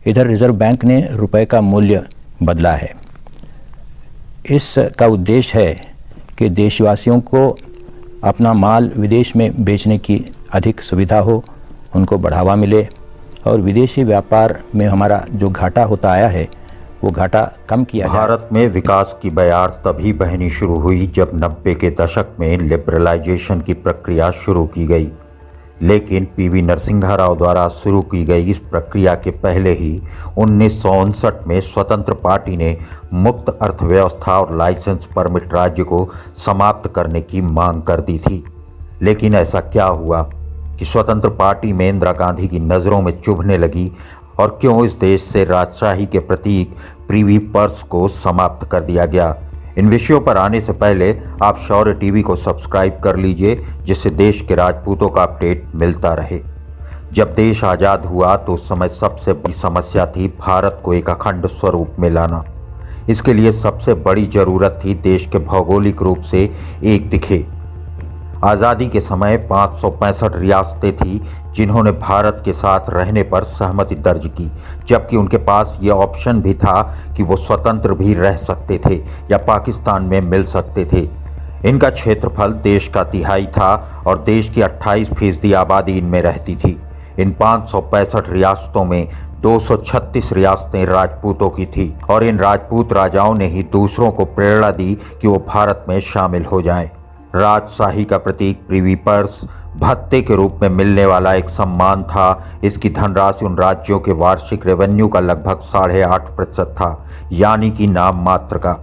इधर reserve bank ने रुपए का मूल्य बदला है। इसका उद्देश्य है कि देशवासियों को अपना माल विदेश में बेचने की अधिक सुविधा हो, उनको बढ़ावा मिले और विदेशी व्यापार में हमारा जो घाटा होता आया है वो घाटा कम किया जाए। भारत में विकास की बयार तभी बहनी शुरू हुई जब 90 के दशक में लिबरलाइजेशन की प्रक्रिया शुरू की गई, लेकिन पीवी नरसिम्हा राव द्वारा शुरू की गई इस प्रक्रिया के पहले ही 1959 में स्वतंत्र पार्टी ने मुक्त अर्थव्यवस्था और लाइसेंस परमिट राज्य को समाप्त करने की मांग कर दी थी। लेकिन ऐसा क्या हुआ कि स्वतंत्र पार्टी में इंदिरा गांधी की नज़रों में चुभने लगी और क्यों इस देश से राजशाही के प्रतीक प्रिवी पर्स को समाप्त कर दिया गया? इन विषयों पर आने से पहले आप शौर्य टीवी को सब्सक्राइब कर लीजिए, जिससे देश के राजपूतों का अपडेट मिलता रहे। जब देश आज़ाद हुआ तो उस समय सबसे बड़ी समस्या थी भारत को एक अखंड स्वरूप में लाना। इसके लिए सबसे बड़ी जरूरत थी देश के भौगोलिक रूप से एक दिखे। आज़ादी के समय 565 रियासतें थीं जिन्होंने भारत के साथ रहने पर सहमति दर्ज की, जबकि उनके पास ये ऑप्शन भी था कि वो स्वतंत्र भी रह सकते थे या पाकिस्तान में मिल सकते थे। इनका क्षेत्रफल देश का तिहाई था और देश की 28% आबादी इनमें रहती थी। इन 565 रियासतों में 236 रियासतें राजपूतों की थी और इन राजपूत राजाओं ने ही दूसरों को प्रेरणा दी कि वो भारत में शामिल हो जाएं। राजशाही का प्रतीक प्रिवी पर्स भत्ते के रूप में मिलने वाला एक सम्मान था। इसकी धनराशि उन राज्यों के वार्षिक रेवेन्यू का लगभग 8.5% था, यानी कि नाम मात्र का।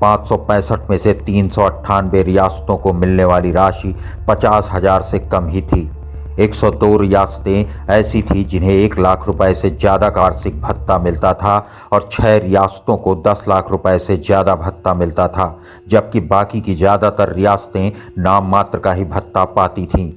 565 में से 398 रियासतों को मिलने वाली राशि 50,000 से कम ही थी। 102 रियासतें ऐसी थी जिन्हें 1 लाख रुपए से ज़्यादा का वार्षिक भत्ता मिलता था और 6 रियासतों को 10 लाख रुपए से ज़्यादा भत्ता मिलता था, जबकि बाकी की ज़्यादातर रियासतें नाम मात्र का ही भत्ता पाती थीं,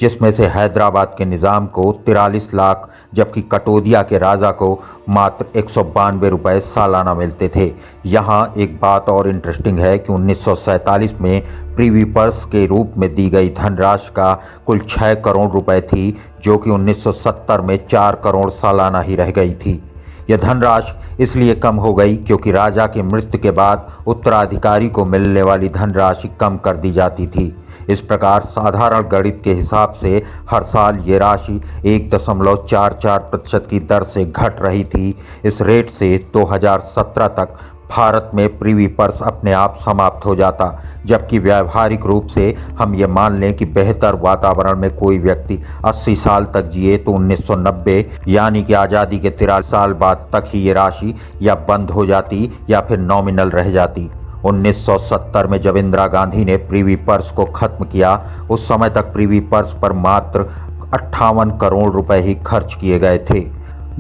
जिसमें से हैदराबाद के निज़ाम को 43 लाख जबकि कटोदिया के राजा को मात्र 192 रुपये सालाना मिलते थे। यहाँ एक बात और इंटरेस्टिंग है कि 1947 में प्रिवी पर्स के रूप में दी गई धनराशि का कुल 6 करोड़ रुपए थी, जो कि 1970 में 4 करोड़ सालाना ही रह गई थी। यह धनराशि इसलिए कम हो गई क्योंकि राजा की मृत्यु के बाद उत्तराधिकारी को मिलने वाली धनराशि कम कर दी जाती थी। इस प्रकार साधारण गणित के हिसाब से हर साल ये राशि 1.44% की दर से घट रही थी। इस रेट से 2017 तक भारत में प्रिवी पर्स अपने आप समाप्त हो जाता, जबकि व्यावहारिक रूप से हम ये मान लें कि बेहतर वातावरण में कोई व्यक्ति 80 साल तक जिए तो 1990 यानी कि आज़ादी के 43 साल बाद तक ही ये राशि या बंद हो जाती या फिर नॉमिनल रह जाती। 1970 में जब इंदिरा गांधी ने प्रिवी पर्स को खत्म किया, उस समय तक प्रिवी पर्स पर मात्र 58 करोड़ रुपए ही खर्च किए गए थे।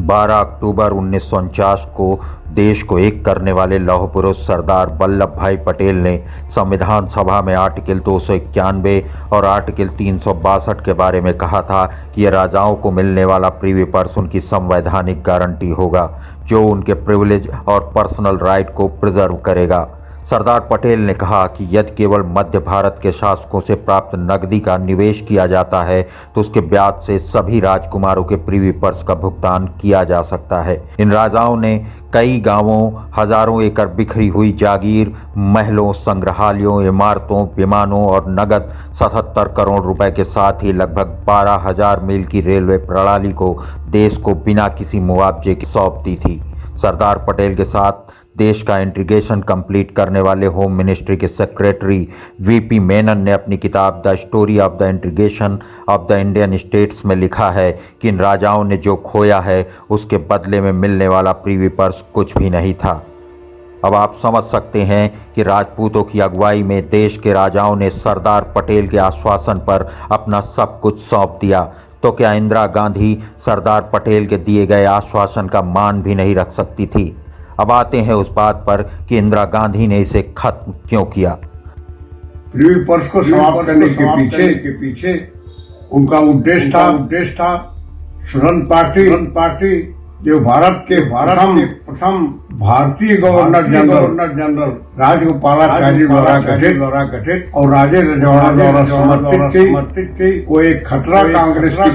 12 अक्टूबर 1949 को देश को एक करने वाले लौह पुरुष सरदार वल्लभ भाई पटेल ने संविधान सभा में आर्टिकल 291 और आर्टिकल 362 के बारे में कहा था कि यह राजाओं को मिलने वाला प्रिवी पर्स उनकी संवैधानिक गारंटी होगा, जो उनके प्रिविलेज और पर्सनल राइट को प्रिजर्व करेगा। सरदार पटेल ने कहा कि यदि केवल मध्य भारत के शासकों से प्राप्त नकदी का निवेश किया जाता है तो उसके ब्याज से सभी राजकुमारों के प्रिवी पर्स का भुगतान किया जा सकता है। इन राजाओं ने कई गांवों, हजारों एकड़ बिखरी हुई जागीर, महलों, संग्रहालयों, इमारतों, विमानों और नगद 77 करोड़ रुपए के साथ ही लगभग 12,000 मील की रेलवे प्रणाली को देश को बिना किसी मुआवजे की सौंप दी थी। सरदार पटेल के साथ देश का इंटीग्रेशन कंप्लीट करने वाले होम मिनिस्ट्री के सेक्रेटरी वीपी मेनन ने अपनी किताब the story of the integration of the Indian states में लिखा है कि इन राजाओं ने जो खोया है उसके बदले में मिलने वाला प्रिवी पर्स कुछ भी नहीं था। अब आप समझ सकते हैं कि राजपूतों की अगुवाई में देश के राजाओं ने सरदार पटेल के आश्वासन पर अपना सब कुछ सौंप दिया, तो क्या इंदिरा गांधी सरदार पटेल के दिए गए आश्वासन का मान भी नहीं रख सकती थी? अब आते हैं उस बात पर कि इंदिरा गांधी ने इसे खत्म क्यों किया। प्रिवी पर्स को समाप्त करने के पीछे उनका उद्देश्य था स्वतंत्र पार्टी जो भारत के प्रथम भारतीय गवर्नर जनरल राजगोपालाचारी द्वारा गठित और राजेंद्र रजवाड़ा द्वारा समर्थित थी। वो एक खतरा कांग्रेस के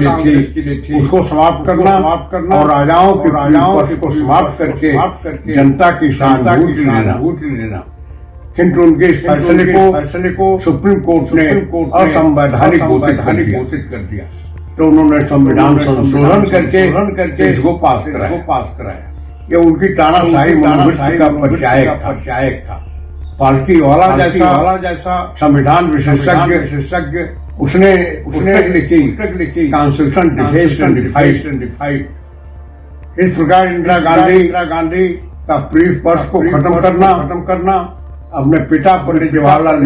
लिए थी। उसको समाप्त करना और राजाओं को समाप्त करके जनता की सहानुभूति लेना। किंतु उनके इस फैसले को सुप्रीम कोर्ट ने असंवैधानिक घोषित कर दिया। तो उन्होंने संविधान संशोधन करके इसको पास कराया। ये उनकी तानाशाही मनोवृत्ति का परिचायक था। पालकी वाला जैसा संविधान विशेषज्ञ उसने लिखी कॉन्स्टिट्यूशन डिफेस्ड एंड डिफाइड। इस प्रकार इंदिरा गांधी का प्री पर्स को खत्म करना अपने पिता पंडित जवाहरलाल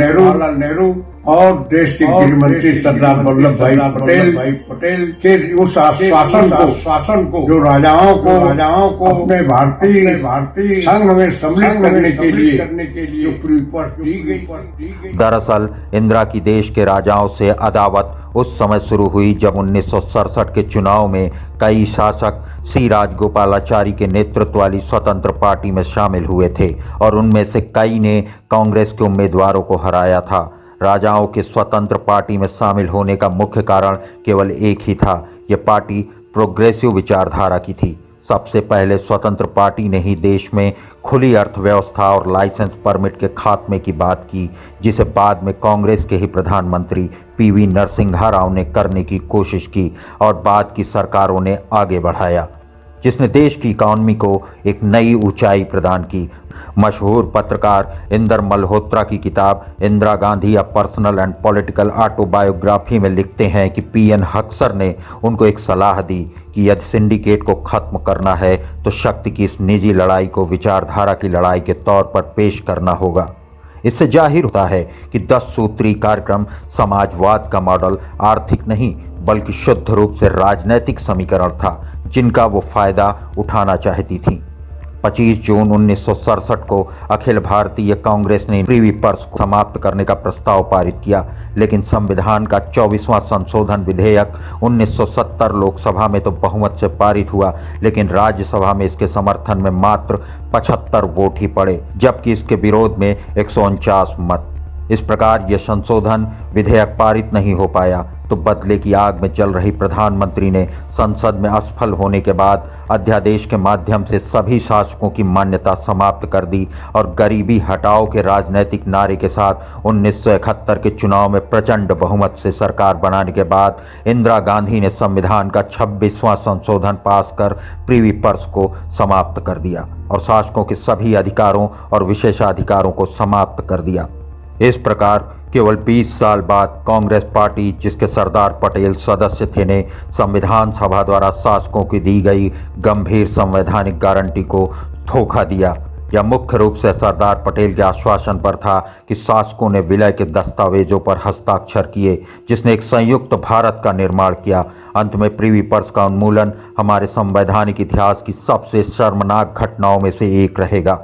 नेहरू और देश के गृहमंत्री सरदार वल्लभ भाई पटेल के उस शासन को जो राजाओं को अपने भारतीय संघ में सम्मिलित करने के लिए प्री पर्स दी गई। दरअसल इंदिरा की देश के राजाओं से अदावत उस समय शुरू हुई जब 1967 के चुनाव में कई शासक सी राजगोपालाचारी के नेतृत्व वाली स्वतंत्र पार्टी में शामिल हुए थे और उनमें से कई ने कांग्रेस के उम्मीदवारों को हराया था। राजाओं के स्वतंत्र पार्टी में शामिल होने का मुख्य कारण केवल एक ही था, यह पार्टी प्रोग्रेसिव विचारधारा की थी। सबसे पहले स्वतंत्र पार्टी ने ही देश में खुली अर्थव्यवस्था और लाइसेंस परमिट के खात्मे की बात की, जिसे बाद में कांग्रेस के ही प्रधानमंत्री पीवी नरसिम्हा राव ने करने की कोशिश की और बाद की सरकारों ने आगे बढ़ाया, जिसने देश की इकॉनमी को एक नई ऊंचाई प्रदान की। मशहूर पत्रकार इंदर मल्होत्रा की किताब Indira Gandhi a personal and political autobiography में लिखते हैं कि पीएन हक्सर ने उनको एक सलाह दी कि यदि सिंडिकेट को खत्म करना है तो शक्ति की इस निजी लड़ाई को विचारधारा की लड़ाई के तौर पर पेश करना होगा। इससे जाहिर होता है कि 10 सूत्री कार्यक्रम समाजवाद का मॉडल आर्थिक नहीं बल्कि शुद्ध रूप से राजनैतिक समीकरण था, जिनका वो फायदा उठाना चाहती थी। 25 जून 1967 को अखिल भारतीय कांग्रेस ने प्रीवी पर्स को समाप्त करने का प्रस्ताव पारित किया, लेकिन संविधान का 24वां संशोधन विधेयक 1970 लोकसभा में तो बहुमत से पारित हुआ, लेकिन राज्यसभा में इसके समर्थन में मात्र 75 वोट ही पड़े, जबकि इसके विरोध में 149 मत। इस प्रकार यह संशोधन विधेयक पारित नहीं हो पाया, तो बदले की आग में जल रही प्रधानमंत्री ने संसद में असफल होने के बाद अध्यादेश के माध्यम से सभी शासकों की मान्यता समाप्त कर दी और गरीबी हटाओ के राजनीतिक नारे के साथ 1971 के चुनाव में प्रचंड बहुमत से सरकार बनाने के बाद इंदिरा गांधी ने संविधान का 26वां संशोधन पास कर प्रीवी पर्स को समाप्त कर दिया और शासकों के सभी अधिकारों और विशेषाधिकारों को समाप्त कर दिया। इस प्रकार केवल 20 साल बाद कांग्रेस पार्टी, जिसके सरदार पटेल सदस्य थे, ने संविधान सभा द्वारा शासकों की दी गई गंभीर संवैधानिक गारंटी को धोखा दिया। यह मुख्य रूप से सरदार पटेल के आश्वासन पर था कि शासकों ने विलय के दस्तावेजों पर हस्ताक्षर किए, जिसने एक संयुक्त भारत का निर्माण किया। अंत में प्रीवी पर्स का उन्मूलन हमारे संवैधानिक इतिहास की सबसे शर्मनाक घटनाओं में से एक रहेगा।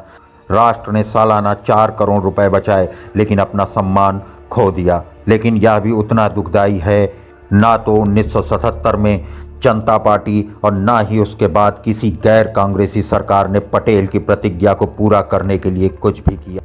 राष्ट्र ने सालाना 4 करोड़ रुपए बचाए, लेकिन अपना सम्मान खो दिया। लेकिन यह भी उतना दुखदाई है, ना तो 1977 में जनता पार्टी और ना ही उसके बाद किसी गैर कांग्रेसी सरकार ने पटेल की प्रतिज्ञा को पूरा करने के लिए कुछ भी किया।